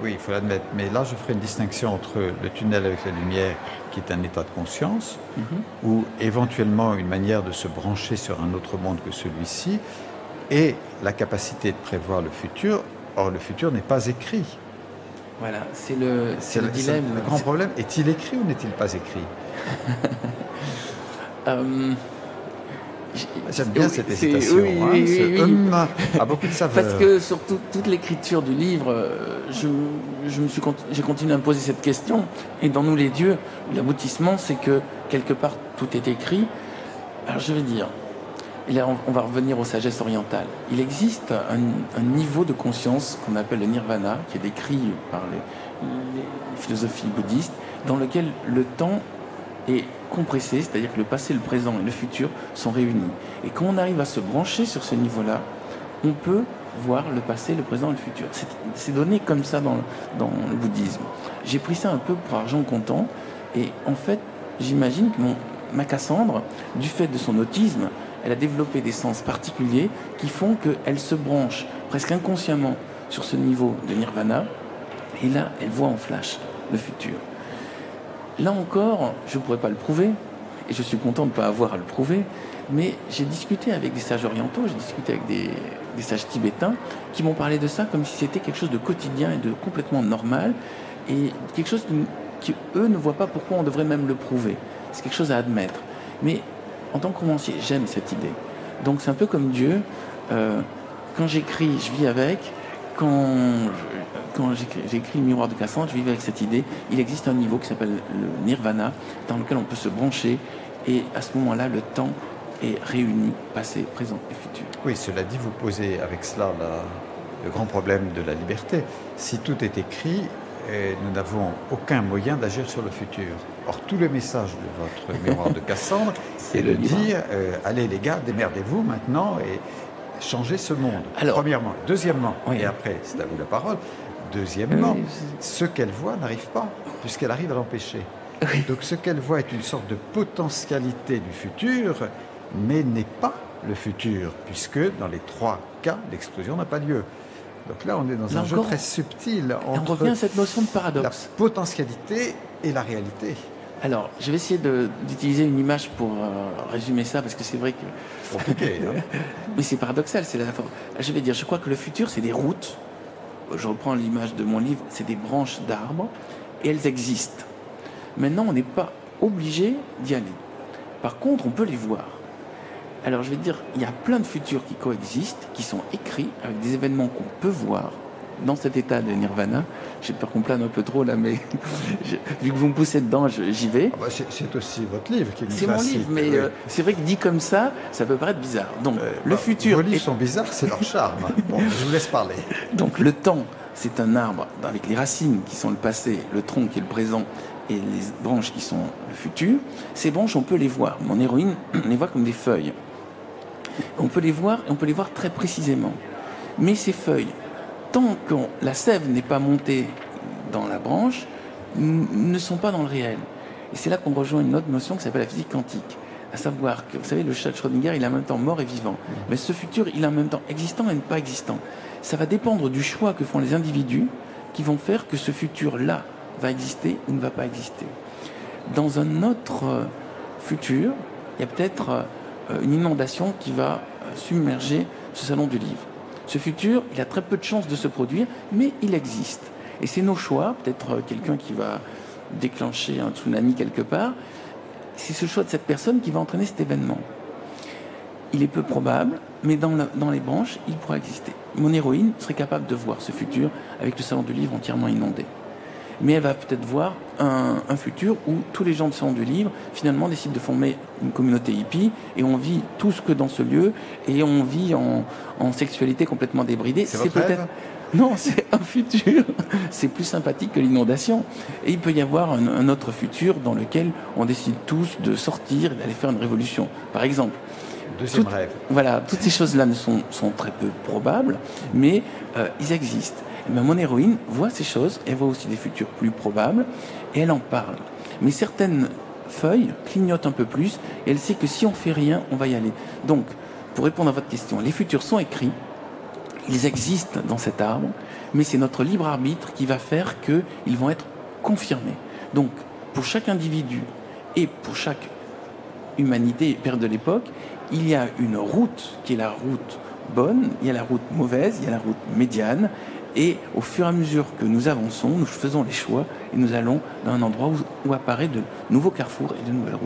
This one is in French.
oui, il faut l'admettre. Mais là, je ferai une distinction entre le tunnel avec la lumière, qui est un état de conscience, ou éventuellement une manière de se brancher sur un autre monde que celui-ci, et la capacité de prévoir le futur. Or, le futur n'est pas écrit. Voilà, c'est le dilemme. Le grand problème, est-il écrit ou n'est-il pas écrit? J'aime bien cette hésitation. Oui. A beaucoup de saveur. Parce que sur toute l'écriture du livre, j'ai continué à me poser cette question. Et dans Nous les dieux, l'aboutissement, c'est que quelque part tout est écrit. Alors je vais dire, et là on va revenir aux sagesses orientales. Il existe un niveau de conscience qu'on appelle le nirvana, qui est décrit par les philosophies bouddhistes, dans lequel le temps est compressé, c'est-à-dire que le passé, le présent et le futur sont réunis. Et quand on arrive à se brancher sur ce niveau-là, on peut voir le passé, le présent et le futur. C'est donné comme ça dans le bouddhisme. J'ai pris ça un peu pour argent comptant, et en fait, j'imagine que ma Cassandre, du fait de son autisme, elle a développé des sens particuliers qui font qu'elle se branche presque inconsciemment sur ce niveau de nirvana, et là, elle voit en flash le futur. Là encore, je ne pourrais pas le prouver, et je suis content de ne pas avoir à le prouver, mais j'ai discuté avec des sages orientaux, j'ai discuté avec des sages tibétains qui m'ont parlé de ça comme si c'était quelque chose de quotidien et de complètement normal, et quelque chose qui eux ne voient pas pourquoi on devrait même le prouver. C'est quelque chose à admettre. Mais en tant que romancier, j'aime cette idée. Donc c'est un peu comme Dieu. Quand j'écris, je vis avec. Quand j'écris le miroir de Cassandre, je vis avec cette idée. Il existe un niveau qui s'appelle le nirvana, dans lequel on peut se brancher, et à ce moment-là, le temps est réuni, passé, présent et futur. Oui, cela dit, vous posez avec cela le grand problème de la liberté. Si tout est écrit, nous n'avons aucun moyen d'agir sur le futur. Or, tout le message de votre miroir de Cassandre, c'est de dire, allez les gars, démerdez-vous maintenant et changez ce monde. Alors, premièrement. Deuxièmement, et après, c'est à vous la parole, deuxièmement, ce qu'elle voit n'arrive pas, puisqu'elle arrive à l'empêcher. Donc ce qu'elle voit est une sorte de potentialité du futur, mais n'est pas le futur, puisque dans les 3 cas, l'explosion n'a pas lieu. Donc là, on est dans un jeu très subtil entre on revient à cette notion de paradoxe. La potentialité et la réalité. Alors, je vais essayer d'utiliser une image pour résumer ça, parce que c'est vrai que... Compliqué, hein. Mais c'est paradoxal. Je vais dire, je crois que le futur, c'est des routes. Je reprends l'image de mon livre, c'est des branches d'arbres, et elles existent. Maintenant, on n'est pas obligé d'y aller. Par contre, on peut les voir. Alors, je vais dire, il y a plein de futurs qui coexistent, qui sont écrits avec des événements qu'on peut voir dans cet état de nirvana. J'ai peur qu'on plane un peu trop là, mais vu que vous me poussez dedans, j'y vais. Ah bah c'est aussi votre livre qui nous C'est mon livre, mais c'est vrai que dit comme ça peut paraître bizarre. Donc, le futur... Vos livres sont bizarres, c'est leur charme. Bon, je vous laisse parler. Donc, le temps, c'est un arbre avec les racines qui sont le passé, le tronc qui est le présent, et les branches qui sont le futur. Ces branches, on peut les voir. Mon héroïne les voit comme des feuilles. On peut les voir, et on peut les voir très précisément. Mais ces feuilles, tant que la sève n'est pas montée dans la branche, ne sont pas dans le réel. Et c'est là qu'on rejoint une autre notion qui s'appelle la physique quantique. À savoir que, vous savez, le chat de Schrödinger, il est en même temps mort et vivant. Mais ce futur, il est en même temps existant et ne pas existant. Ça va dépendre du choix que font les individus qui vont faire que ce futur-là va exister ou ne va pas exister. Dans un autre futur, il y a peut-être une inondation qui va submerger ce salon du livre. Ce futur, il a très peu de chances de se produire, mais il existe. Et c'est nos choix, peut-être quelqu'un qui va déclencher un tsunami quelque part, c'est ce choix de cette personne qui va entraîner cet événement. Il est peu probable, mais dans les branches, il pourra exister. Mon héroïne serait capable de voir ce futur avec le salon du livre entièrement inondé. Mais elle va peut-être voir un futur où tous les gens du salon du livre, finalement, décident de former une communauté hippie, et on vit tous que dans ce lieu, et on vit en sexualité complètement débridée. C'est peut-être... Non, c'est un futur. C'est plus sympathique que l'inondation. Et il peut y avoir un autre futur dans lequel on décide tous de sortir et d'aller faire une révolution. Par exemple. Deuxième rêve. Voilà, toutes ces choses-là sont très peu probables, mais ils existent. Et bien, mon héroïne voit ces choses, elle voit aussi des futurs plus probables, et elle en parle. Mais certaines feuilles clignotent un peu plus, et elle sait que si on fait rien, on va y aller. Donc, pour répondre à votre question, les futurs sont écrits, ils existent dans cet arbre, mais c'est notre libre arbitre qui va faire qu'ils vont être confirmés. Donc, pour chaque individu et pour chaque humanité et père de l'époque, il y a une route qui est la route bonne, il y a la route mauvaise, il y a la route médiane, et au fur et à mesure que nous avançons, nous faisons les choix et nous allons dans un endroit où apparaissent de nouveaux carrefours et de nouvelles routes.